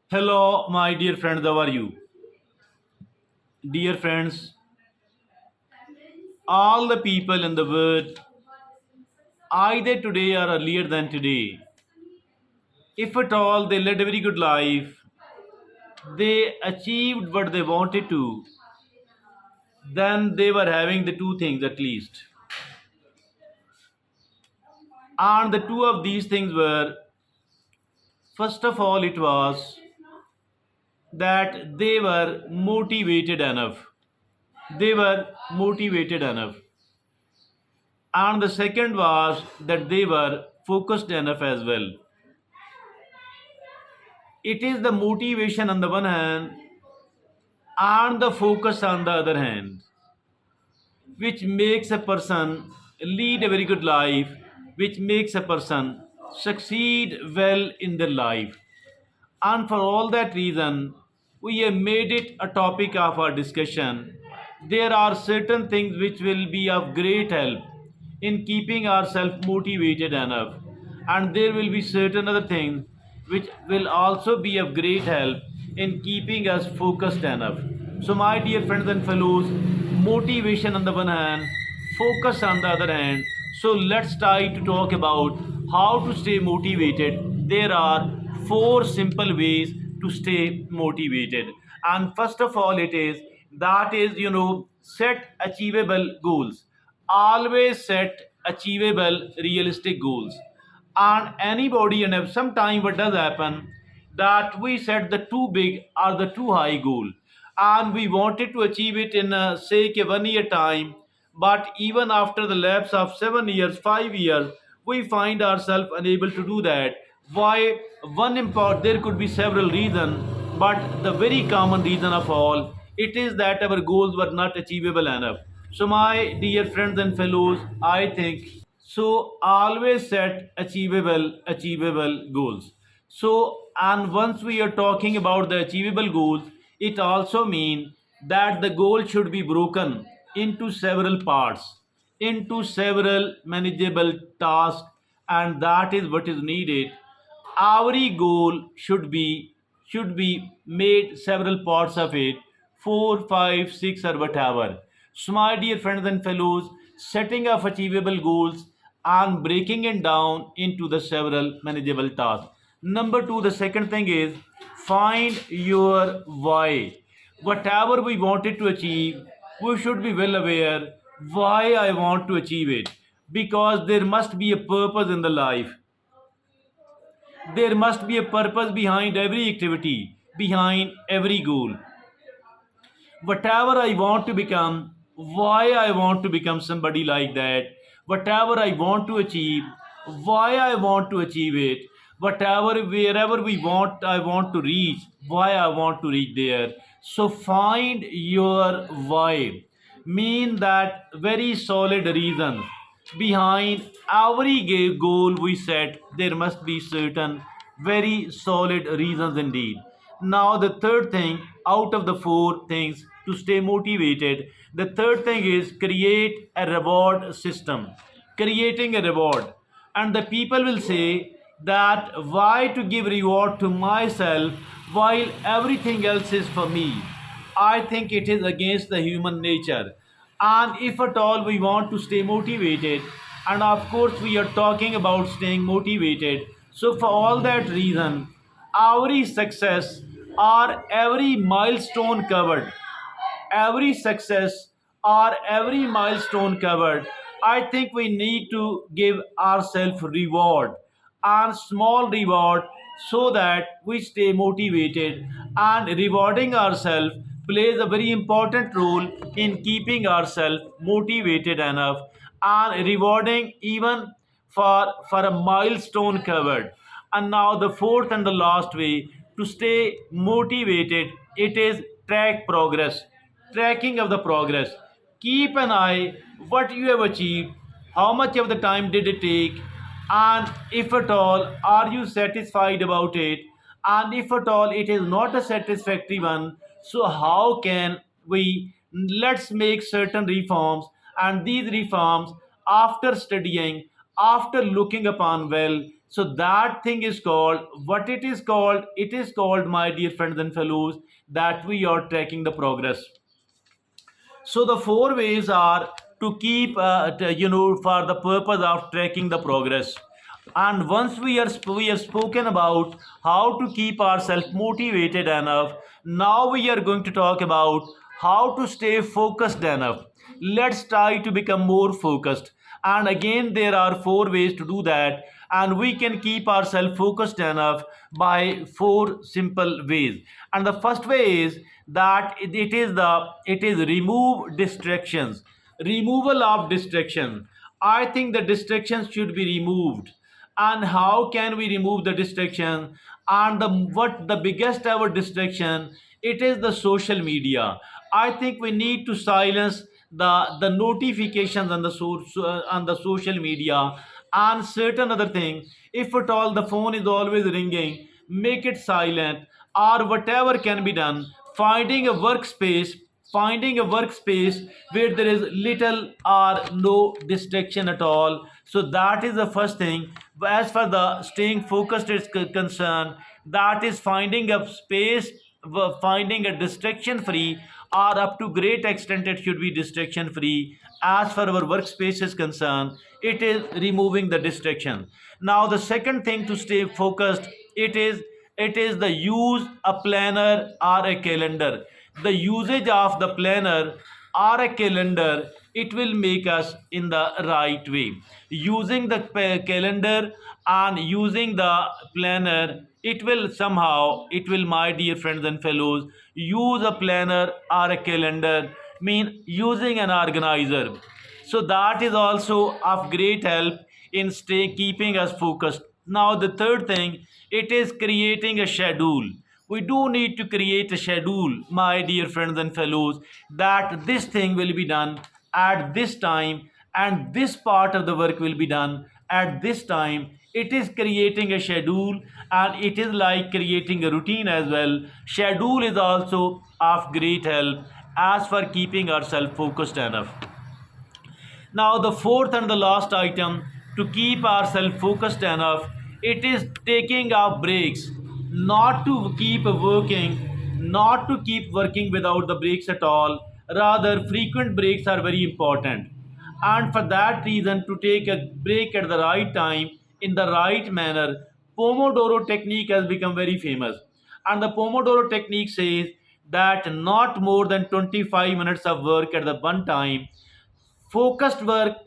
Hello, my dear friends, how are you? Dear friends, all the people in the world, either today or earlier than today, if at all they led a very good life, they achieved what they wanted to, then they were having the two things at least. And the two of these things were, first of all, it was that they were motivated enough. They were motivated enough. And the second was that they were focused enough as well. It is the motivation on the one hand and the focus on the other hand, which makes a person lead a very good life, which makes a person succeed well in their life. And for all that reason, we have made it a topic of our discussion. There are certain things which will be of great help in keeping ourselves motivated enough, and there will be certain other things which will also be of great help in keeping us focused enough. So, my dear friends and fellows, motivation on the one hand, focus on the other hand. So, let's try to talk about how to stay motivated. There are four simple ways to stay motivated. And first of all, it is that is, set achievable goals. Always set achievable, realistic goals. And anybody, and sometime what does happen that we set the too big or the too high goal, and we wanted to achieve it in say 1 year time, but even after the lapse of 7 years, 5 years, we find ourselves unable to do that. Why? One import, there could be several reasons, but the very common reason of all, it is that our goals were not achievable enough. So, my dear friends and fellows, I think so. Always set achievable goals. So, and once we are talking about the achievable goals, it also means that the goal should be broken into several parts, into several manageable tasks, and that is what is needed. Every goal should be made several parts of it, 4 5 6 or whatever. So, my dear friends and fellows, setting of achievable goals and breaking it down into the several manageable tasks. Number two, the second thing is find your why. Whatever we wanted to achieve, we should be well aware why I want to achieve it, because there must be a purpose in the life. There must be a purpose behind every activity, behind every goal. Whatever I want to become, why I want to become somebody like that, whatever I want to achieve, why I want to achieve it, whatever, wherever we want, I want to reach, why I want to reach there. So find your why. Mean that very solid reason behind every goal we set, there must be certain very solid reasons indeed. Now, the third thing out of the four things to stay motivated, the third thing is create a reward system. Creating a reward. And the people will say that why to give reward to myself while everything else is for me. I think it is against the human nature. And if at all we want to stay motivated, and of course we are talking about staying motivated, so for all that reason, every success or every milestone covered, every success or every milestone covered, I think we need to give ourselves reward and small reward so that we stay motivated, and rewarding ourselves plays a very important role in keeping ourselves motivated enough, and rewarding even for a milestone covered. And now the fourth and the last way to stay motivated, it is track progress. Tracking of the progress. Keep an eye what you have achieved, how much of the time did it take, and if at all are you satisfied about it, and if at all it is not a satisfactory one, so how can we, let's make certain reforms, and these reforms, after studying, after looking upon well, So that thing is called, what it is called, it is called, my dear friends and fellows, that we are tracking the progress. So the four ways are to keep, for the purpose of tracking the progress. And once we have spoken about how to keep ourselves motivated enough, now we are going to talk about how to stay focused enough. Let's try to become more focused. And again, there are four ways to do that, and we can keep ourselves focused enough by four simple ways. And the first way is that it is remove distractions. Removal of distraction. I think the distractions should be removed. And how can we remove the distraction? And what the biggest ever distraction, it is the social media. I think we need to silence the notifications on the on the social media, and certain other thing. If at all the phone is always ringing, make it silent, or whatever can be done. Finding a workspace where there is little or no distraction at all. So that is the first thing. As far the staying focused is concerned, that is finding a space, finding a distraction free, or up to great extent it should be distraction free. As far our workspace is concerned, it is removing the distraction. Now the second thing to stay focused, it is the use a planner or a calendar. The usage of the planner or a calendar, it will make us in the right way. Using the calendar and using the planner, it will, my dear friends and fellows, use a planner or a calendar mean using an organizer. So that is also of great help in stay keeping us focused. Now the third thing, it is creating a schedule. We do need to create a schedule, my dear friends and fellows, that this thing will be done at this time, and this part of the work will be done at this time. It is creating a schedule, and it is like creating a routine as well. Schedule is also of great help as for keeping ourselves focused enough. Now, the fourth and the last item to keep ourselves focused enough, it is taking our breaks, not to keep working, not to keep working without the breaks at all. Rather, frequent breaks are very important. And for that reason, to take a break at the right time, in the right manner, Pomodoro technique has become very famous. And the Pomodoro technique says that not more than 25 minutes of work at the one time, focused work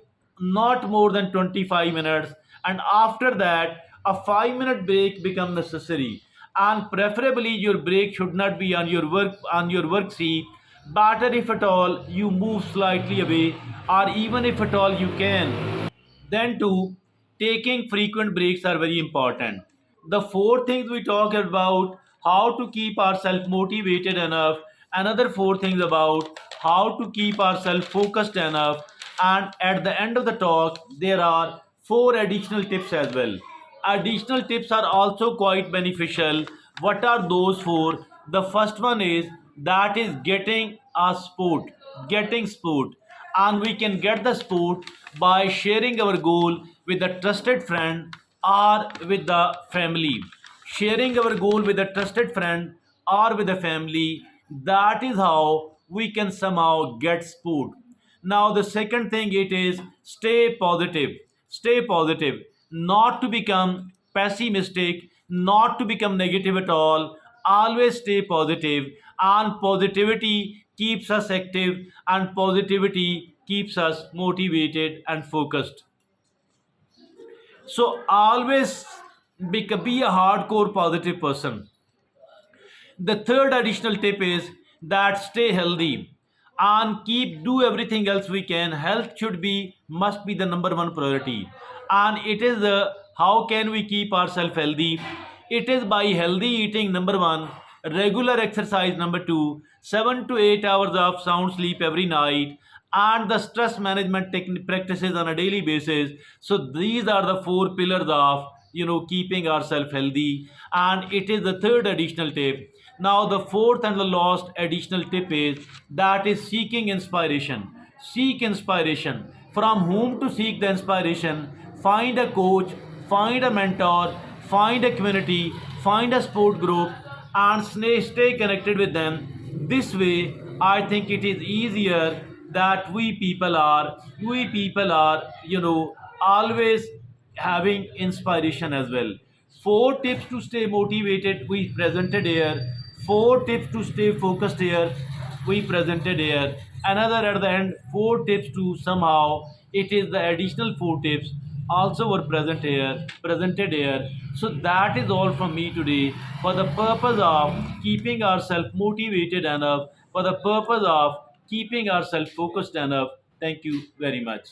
not more than 25 minutes, and after that a 5-minute break become necessary. And preferably your break should not be on your work seat. Better if at all you move slightly away, or even if at all you can, then too, taking frequent breaks are very important. The four things we talked about, how to keep ourselves motivated enough, another four things about how to keep ourselves focused enough, and at the end of the talk, there are four additional tips as well. Additional tips are also quite beneficial. What are those four? The first one is that is getting sport, and we can get the sport by sharing our goal with a trusted friend or with the family. Sharing our goal with a trusted friend or with the family, that is how we can somehow get sport. Now the second thing, it is stay positive, not to become pessimistic, not to become negative at all. Always stay positive, and positivity keeps us active, and positivity keeps us motivated and focused. So always be a hardcore positive person. The third additional tip is that stay healthy and keep do everything else we can. Health should be must be the number one priority, and it is the how can we keep ourselves healthy? It is by healthy eating number one, regular exercise number two, 7 to 8 hours of sound sleep every night, and the stress management practices on a daily basis. So these are the four pillars of keeping ourselves healthy, and it is the third additional tip. Now the fourth and the last additional tip is that is seeking inspiration. Seek inspiration. From whom to seek the inspiration? Find a coach, find a mentor, find a community, find a support group, and stay connected with them. This way, I think it is easier that we people are always having inspiration as well. Four tips to stay motivated we presented here. Four tips to stay focused here we presented here. Another at the end, four tips to somehow it is the additional four tips also were presented here. So that is all from me today for the purpose of keeping ourselves motivated enough, for the purpose of keeping ourselves focused enough. Thank you very much.